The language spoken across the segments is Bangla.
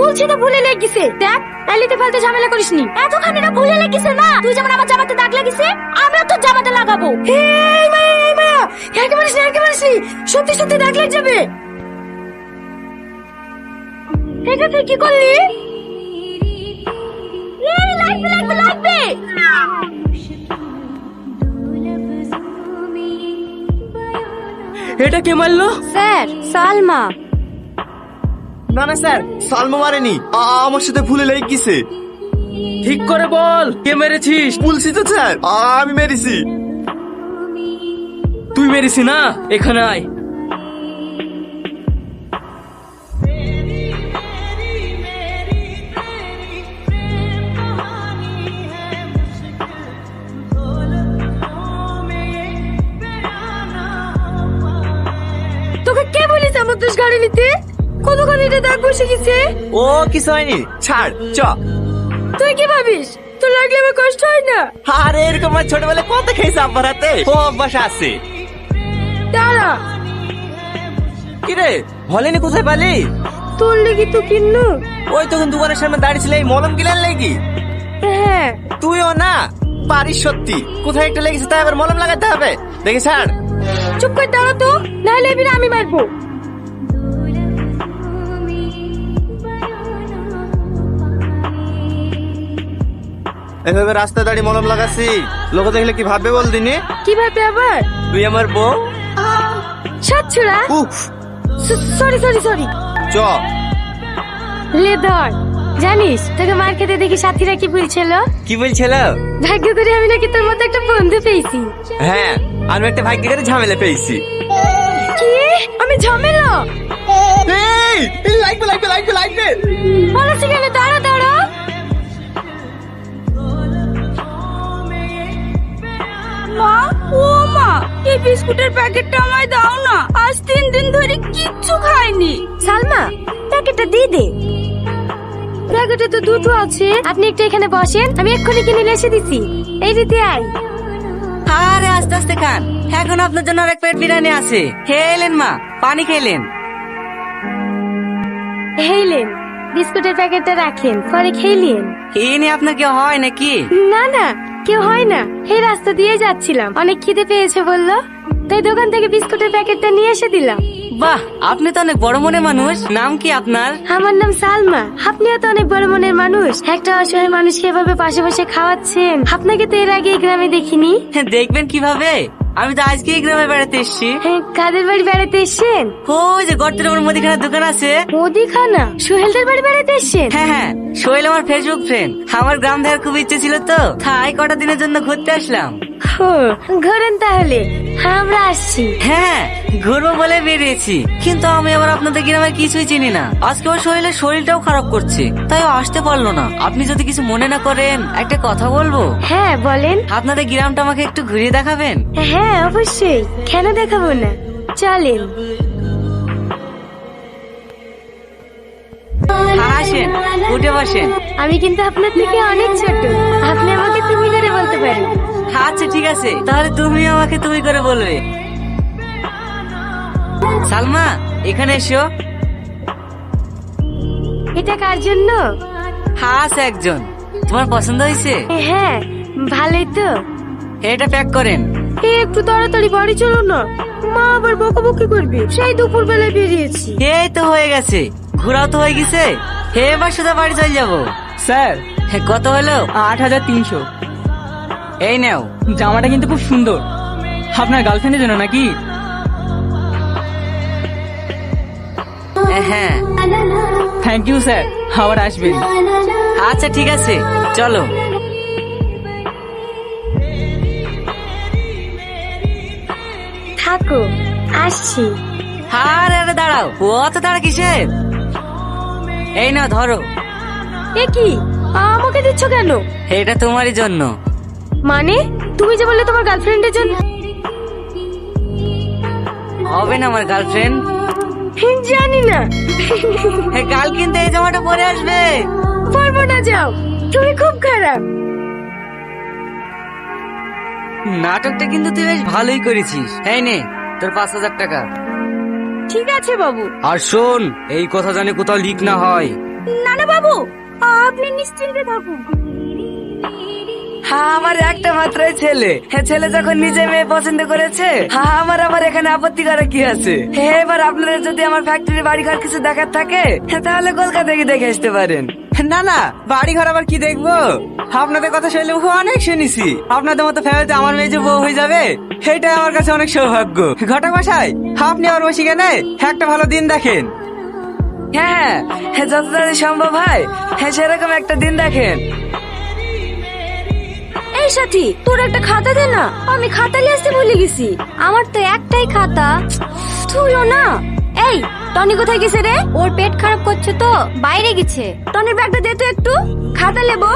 বলছি তো ভুলে লেগেছে। দেখ এলিতে ফালতু ঝামেলা করিসনি। এতখানি না ভুলে লেগেছে না, তুই যেমন আমার জামাতে দাগ লাগিছে আমিও তোর জামাতে লাগাবো। এই মায়া একেবারে সত্যি সত্যি দাগ লেগে যাবে। এটা তুই কি করলি? লাগবে। এটা কে মারলো? স্যার সালমা। না না স্যার, সালমা মারেনি, আমার সাথে ভুলে লেগে গেছে। ঠিক করে বল, কে মেরেছিস? বলছি তো স্যার, আমি মেরেছি। তুই মেরেছি না? এখানে আয়। তোকে কে বলিস আমার দোষ গাড়ি নিতে? কতক্ষণ এটা দাগ বসে গেছে। ও কিছু হয়নি, ছাড় চ। তুই কি ভাবিস তোর লাগলে আমার কষ্ট হয় না? আরে এরকম আমার ছোটবেলায় কত খেয়েছে আব্বার হাতে, ও অভ্যাস আছে। দাঁড়া, কিরে বলেনি কোথায় পালি? তোর লেগে তো কিন্নু। ওই তখন দোকানের সামনে দাঁড়িয়েছিল, এই মলম গিলার লেগি। হ্যাঁ তুইও না পারিস সত্যি, কোথায় একটা লেগেছে তাই আবার মলম লাগাতে হবে। দেখি ছাড়। চুপ করে দাঁড়া তো, নাহলে এবারে আমি মারবো। এভাবে রাস্তায় দাঁড়িয়ে মলম লাগাচ্ছি, লোক দেখলে কি ভাববে বল দিনে? কি ভাবে আবার? তুই আমার বউ। সাতছড়া। উফ, সরি। চ। লে ধর। জানিস তোকে মার খেতে দেখি সাথীরা কি বলছিল? কি বলছিল? ভাগ্য করে আমি নাকি তোর মতো একটা বন্ধু পেয়েছি। হ্যাঁ, আমি একটা ভাগ্য করে ঝামেলা পেয়েছি। কি? আমি ঝামেলা? এই লাগবে। বলেছি কেন? দাঁড়া। মা, ও মা, এই বিস্কুটের প্যাকেটটা আমায় দাও না, আজ 3 দিন ধরে কিচ্ছু খাইনি। সালমা, প্যাকেটটা দিয়ে দে। প্যাকেটে তো দুটো আছে, আপনি একটু এখানে বসেন, আমি এক্ষুনি কিনে এসে দিচ্ছি। এই দিতে আয়। আরে আস্তে আস্তে খান, এখন আপনার জন্য আরেক প্লেট বিরিয়ানি আছে। খেলেন মা, পানি খেলেন। হেইলেন, বিস্কুটের প্যাকেটটা রাখেন, পরে খেলিয়েন। এই নিয়ে আপনার কি হয় নাকি? না কেউ হয় না, এই রাস্তা দিয়ে যাচ্ছিলাম, অনেক খিদে পেয়েছে বললো, তাই দোকান থেকে বিস্কুটের প্যাকেটটা নিয়ে এসে দিলাম। বাহ, আপনি তো অনেক বড় মনের মানুষ। নাম কি আপনার? আমার নাম সালমা। আপনিও তো অনেক বড় মনের মানুষ, একটা অসহায় মানুষকে এভাবে পাশে বসে খাওয়াচ্ছেন। আপনাকে তো এর আগে এই গ্রামে দেখিনি। দেখবেন কিভাবে, আমি তো আজকে এই গ্রামে বেড়াতে এসেছি। কাদের বাড়ি বেড়াতে এসছেন? ওই যে গর্তের উপর মুদিখানার দোকান আছে। মুদিখানা? সোহেলদের বাড়ি বেড়াতে এসছেন? হ্যাঁ, সোহেল আমার ফেসবুক ফ্রেন্ড। আমার গ্রাম দেখার খুব ইচ্ছে ছিল, তো তাই কটা দিনের জন্য ঘুরতে আসলাম। ঘোরেন তাহলে, আমরা আসছি। হ্যাঁ, ঘুরবো বলে বেরিয়েছি, কিন্তু আমি আবার আপনাদের গ্রামের কিছুই চিনি না। আজকে ওর শরীরের শরীরটাও খারাপ করছে, তাই ও আসতে পারলো না। আপনি যদি কিছু মনে না করেন একটা কথা বলবো? হ্যাঁ বলেন। আপনাদের গ্রামটা আমাকে একটু ঘুরিয়ে দেখাবেন? হ্যাঁ অবশ্যই, কেন দেখাবো না, চলেন। আসেন, উঠে বসেন। আমি কিন্তু আপনার থেকে অনেক ছোট, আপনি আমাকে তুমি করে বলতে পারেন। আচ্ছা ঠিক আছে, তাহলে তুমি আমাকে তুমি করে বলবে। সালমা, এখানে এসো। এটা কার জন্য? হাস একজন। তোমার পছন্দ হয়েছে? হ্যাঁ ভালোই তো। এটা প্যাক করেন। একটু তাড়াতাড়ি বাড়ি চলো না, মা আবার বকাবকি করবে। সেই দুপুর বেলায় বেরিয়েছি। এই তো হয়ে গেছে, ঘোরাও তো হয়ে গেছে। এবার সোজা বাড়ি চলে যাবো। স্যার, কত হলো? 8300। এই নাও। জামাটা কিন্তু খুব সুন্দর, আপনার গার্লফ্রেন্ডের জন্য নাকি? হ্যাঁ। থ্যাংক ইউ স্যার, আবার আসবেন। আচ্ছা ঠিক আছে, চলো। থাকো, আসছি। আরে দাঁড়াও, অত তাড়া কিসের? এই না ধরো। এ কি, আমাকে দিচ্ছ কেন? এটা তোমারই জন্য। মানে তুমি যে বললে তোমার গার্লফ্রেন্ডের জন্য। হবে না আমার গার্লফ্রেন্ড? জানি না। কাল কিন্তু এই জামাটা পরে আসবে। পারবো না, যাও, তুমি খুব খারাপ। নাটকটা কিন্তু তুই বেশ ভালোই করেছিস। এই নে তোর 5000 টাকা। ঠিক আছে বাবু। আর শোন, এই কথা জানে কোথাও লিক না হয়। না না বাবু, আপনি নিশ্চিন্তে থাকুন। হ্যাঁ, আমার একটা মাত্রই ছেলে। হ্যাঁ, ছেলে যখন নিজে মেয়ে পছন্দ করেছে, হ্যাঁ আমার আবার এখানে আপত্তি করা কি আছে? হ্যাঁ, এবার আপনাদের যদি আমার ফ্যাক্টরি বাড়িঘর কিছু দেখার থাকে, হ্যাঁ, তাহলে কলকাতা গিয়ে দেখে আসতে পারেন। না না, বাড়ি ঘর আবার কি দেখবো? আপনাদের কথা শুনলে অনেক শুনেছি। আপনাদের মতো ফ্যামিলিতে আমার মেয়ে যে বউ হয়ে যাবে, সেটাই আমার কাছে অনেক সৌভাগ্য। ঘটক মশাই, আপনি আর বসে কেন, একটা ভালো দিন দেখেন। হ্যাঁ হ্যাঁ, যত তাড়াতাড়ি সম্ভব হয়, হ্যাঁ সেরকম একটা দিন দেখেন। এই সাথী, তোর একটা খাতা দে না, আমি খাতা নিয়ে আসতে ভুলে গেছি। আমার তো একটাই খাতা। তুইও না। এই টনি কোথায় গেছে রে? ওর পেট খারাপ করছে তো বাইরে গেছে। টনির ব্যাগটা দে তো একটু, খাতা নেবো।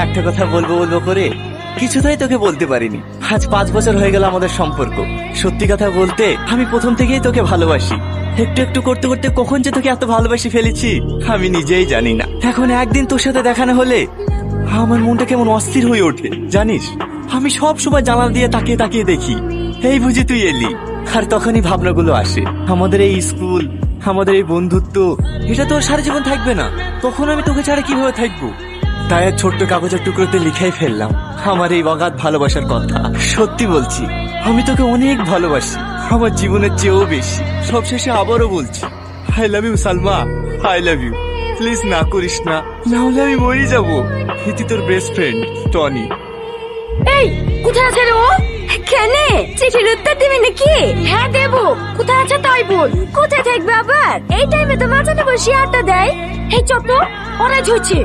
একটা কথা বলবো বলবো করে কিছুটাই তোকে বলতে পারিনি। আজ 5 বছর হয়ে গেল আমাদের সম্পর্ক। সত্যি কথা বলতে আমি প্রথম থেকেই তোকে ভালোবাসি। একটু একটু করতে করতে কখন যে তোকে এত ভালোবাসি ফেলেছি আমি নিজেই জানি না। এখন একদিন তোর সাথে দেখানো হলে আমার মনটা কেমন অস্থির হয়ে ওঠে জানিস। আমি সব সময় জানালা দিয়ে তাকিয়ে তাকিয়ে দেখি, এই বুঝি তুই এলি। আর তখনই ভাবনাগুলো আসে, আমাদের এই স্কুল, আমাদের এই বন্ধুত্ব, এটা তো আর সারা জীবন থাকবে না। তখন আমি তোকে ছাড়া কিভাবে থাকবো? তাই আর ছোট্ট কাগজের টুকরোতে লিখেই ফেললাম আমার এই অগাধ ভালোবাসার কথা। সত্যি বলছি, আমি তোকে অনেক ভালোবাসি, আমার জীবনের চেয়েও বেশি। সবশেষে আবারও বলছি, I love you Salma, I love you. Please না করিস না, না হলে আমি মরে যাবো। ইতি তোর বেস্ট ফ্রেন্ড টনি। এই কোথায় আছে রে ও? কেনে চিঠির উত্তর দিবি নাকি? হ্যাঁ দেবো। কোথায় আছে তাই বল। কোথায় থাকবে আবার? এই টাইমে তো মাঝানে বসে আড্ডা দেয়। এই চপ তো ওরা ঝুছে।